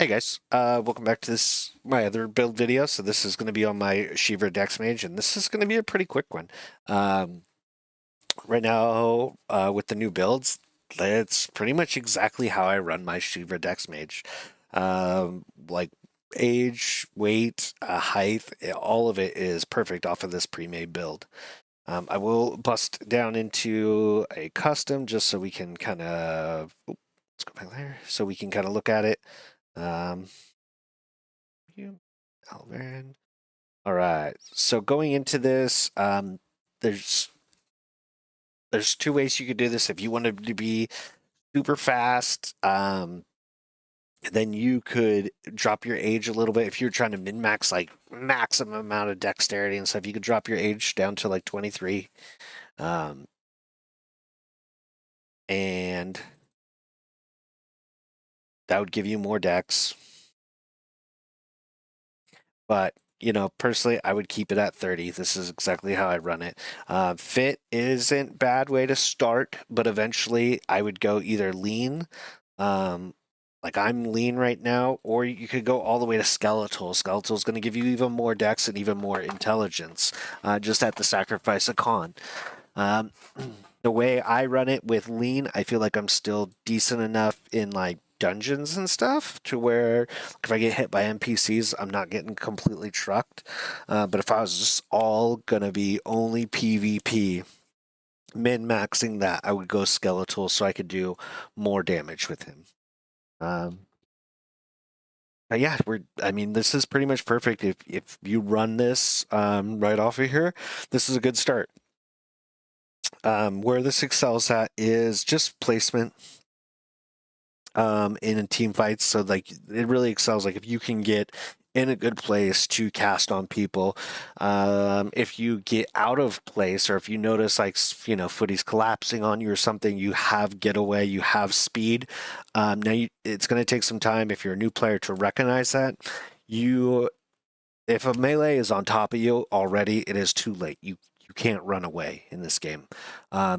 Hey guys, welcome back to my other build video. So this is going to be on my Sheevra Dex Mage, and this is going to be a pretty quick one. Um, right now, with the new builds, it's pretty much exactly how I run my Sheevra Dex Mage. Like age, weight, height, all of it is perfect off of this pre-made build. I will bust down into a custom just so we can kind of, let's go back there, so we can kind of look at it. Um, you, Alvarin. All right. So going into this, there's there's two ways you could do this. If you wanted to be super fast, then you could drop your age a little bit. If you're trying to min max like maximum amount of dexterity and stuff, you could drop your age down to like 23. And that would give you more dex. But personally, I would keep it at 30. This is exactly how I run it. Fit isn't bad way to start, but eventually I would go either lean, like I'm lean right now, or you could go all the way to skeletal. Skeletal is going to give you even more dex and even more intelligence, just at the sacrifice of con. The way I run it with lean, I feel like I'm still decent enough in like dungeons and stuff to where if I get hit by NPCs, I'm not getting completely trucked. But if I was just all gonna be only PvP, min-maxing that, I would go skeletal so I could do more damage with him. But yeah, this is pretty much perfect. If you run this right off of here, this is a good start. Where this excels at is just placement in team fights. So like it really excels. Like if you can get in a good place to cast on people, if you get out of place or if you notice like footy's collapsing on you or something, you have getaway, you have speed. It's going to take some time if you're a new player to recognize that. If a melee is on top of you already, it is too late. You can't run away in this game.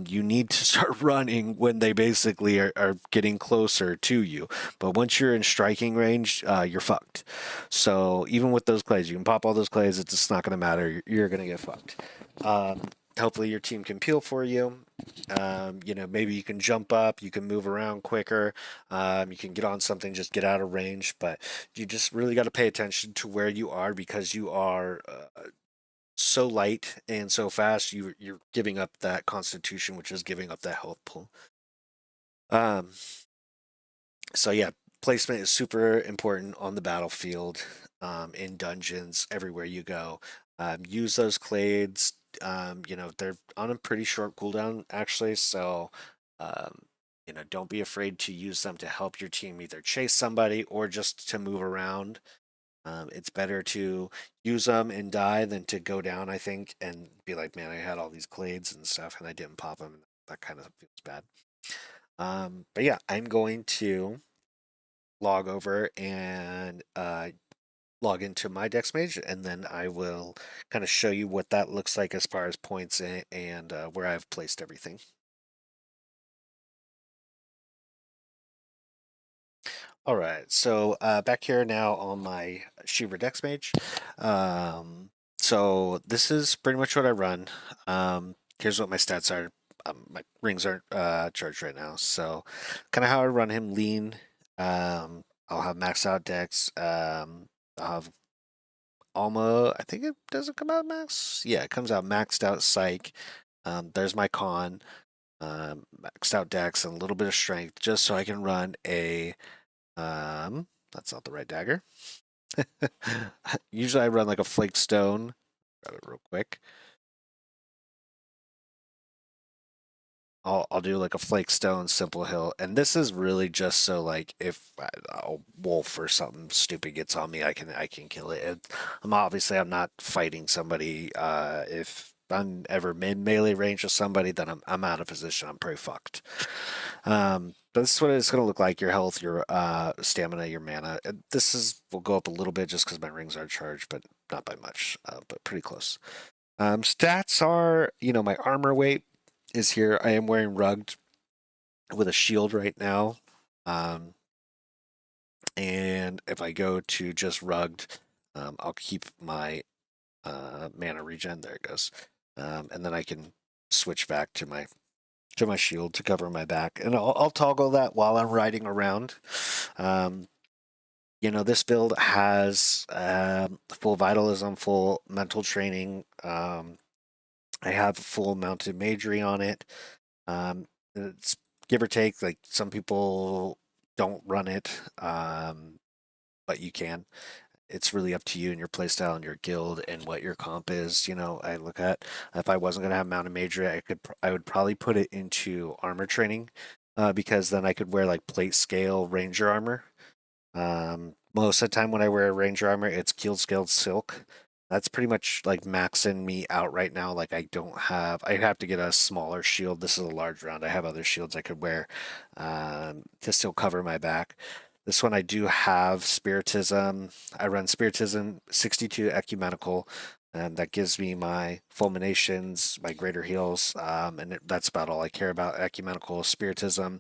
You need to start running when they basically are getting closer to you. But once you're in striking range, you're fucked. So even with those clays, you can pop all those clays. It's just not going to matter. You're going to get fucked. Hopefully your team can peel for you. Maybe you can jump up, you can move around quicker, you can get on something, just get out of range. But you just really got to pay attention to where you are because you are so light and so fast. You're giving up that constitution, which is giving up that health pool. Um, so yeah, placement is super important on the battlefield, in dungeons, everywhere you go. Use those clades. They're on a pretty short cooldown actually, so don't be afraid to use them to help your team either chase somebody or just to move around. It's better to use them and die than to go down, I think, and be like, man, I had all these clades and stuff and I didn't pop them. That kind of feels bad. But yeah, I'm going to log over and log into my Dex Mage, and then I will kind of show you what that looks like as far as points and where I've placed everything. All right, so back here now on my Sheevra Dex Mage. So this is pretty much what I run. Here's what my stats are. My rings aren't charged right now, so kind of how I run him: lean. I'll have maxed out Dex. I'll have almost. I think it doesn't come out max. Yeah, it comes out maxed out Psych. There's my con. Maxed out Dex and a little bit of strength, just so I can run a that's not the right dagger. Usually I run like a flake stone. Grab it real quick. I'll do like a flake stone simple hill, and this is really just so like if a wolf or something stupid gets on me, I can kill it. I'm not fighting somebody. If I'm ever mid melee range of somebody, then I'm out of position. I'm pretty fucked. But this is what it's going to look like: your health, your stamina, your mana. Will go up a little bit just because my rings are charged, but not by much, but pretty close. Stats are, my armor weight is here. I am wearing rugged with a shield right now. Um, And if I go to just rugged, I'll keep my mana regen. There it goes. And then I can switch back to my shield to cover my back, and I'll toggle that while I'm riding around. Um, this build has full vitalism, full mental training. I have full mounted magery on it. It's give or take. Like some people don't run it, but you can. It's really up to you and your playstyle and your guild and what your comp is. I look at if I wasn't gonna have mounted magery, I would probably put it into armor training, because then I could wear like plate scale ranger armor. Most of the time when I wear ranger armor, it's keeled scaled silk. That's pretty much like maxing me out right now. Like I have to get a smaller shield. This is a large round. I have other shields I could wear to still cover my back. This one I do have Spiritism. I run Spiritism 62 Ecumenical, and that gives me my fulminations, my greater heals, and that's about all I care about. Ecumenical, Spiritism.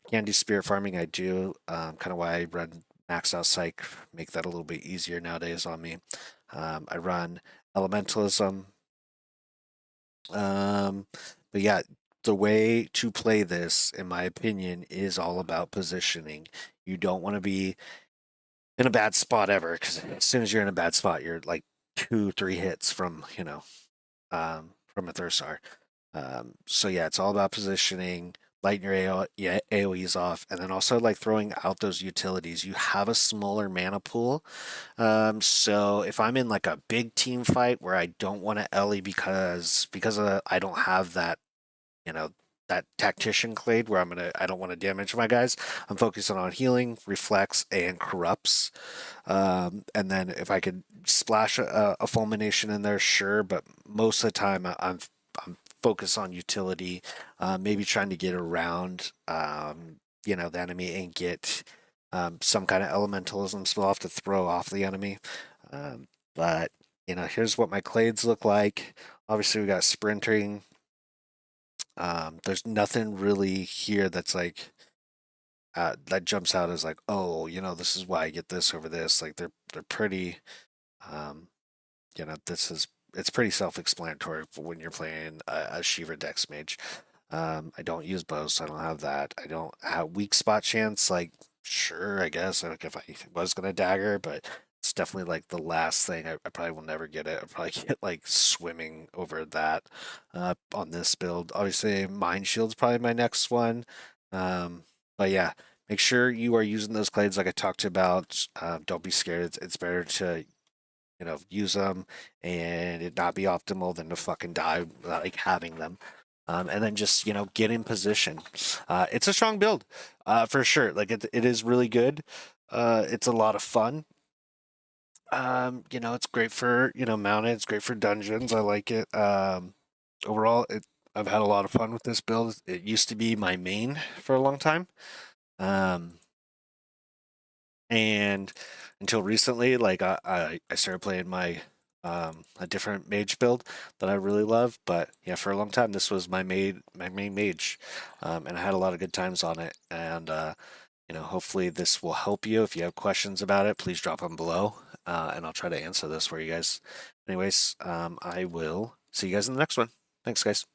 Can do spirit farming. I do. Kind of why I run maxed out psych, make that a little bit easier nowadays on me. I run elementalism. Um, but yeah, the way to play this, in my opinion, is all about positioning. You don't want to be in a bad spot ever, because as soon as you're in a bad spot, you're like 2, 3 hits from from a Thursar. So yeah, it's all about positioning, lighting your AoEs off, and then also like throwing out those utilities. You have a smaller mana pool, so if I'm in like a big team fight where I don't want to Ellie because I don't have that, you know, that tactician clade where I don't want to damage my guys. I'm focusing on healing, reflex, and corrupts. And then if I could splash a fulmination in there, sure. But most of the time, I'm focused on utility, maybe trying to get around, the enemy and get some kind of elementalism spell off to throw off the enemy. But here's what my clades look like. Obviously, we got sprinting. There's nothing really here that's like that jumps out as like, oh, this is why I get this over this. Like they're pretty, um, it's pretty self-explanatory for when you're playing a Sheevra Dex Mage. I don't use bows, so I don't have that. I don't have weak spot chance. Like, sure, I guess like if I was gonna dagger, but it's definitely like the last thing. I probably will never get it. I'll probably get like swimming over that on this build. Obviously, Mind Shield's probably my next one. But yeah, make sure you are using those clades like I talked about. Don't be scared. It's better to use them and it not be optimal than to fucking die without like having them. And then just get in position. It's a strong build, for sure. Like it is really good. It's a lot of fun. It's great for mounted. It's great for dungeons. I like it. Overall, I've had a lot of fun with this build. It used to be my main for a long time. Um, and until recently, like I started playing my a different mage build that I really love. But yeah, for a long time this was my main mage, and I had a lot of good times on it. And hopefully this will help you. If you have questions about it, please drop them below, and I'll try to answer this for you guys. Anyways, I will see you guys in the next one. Thanks, guys.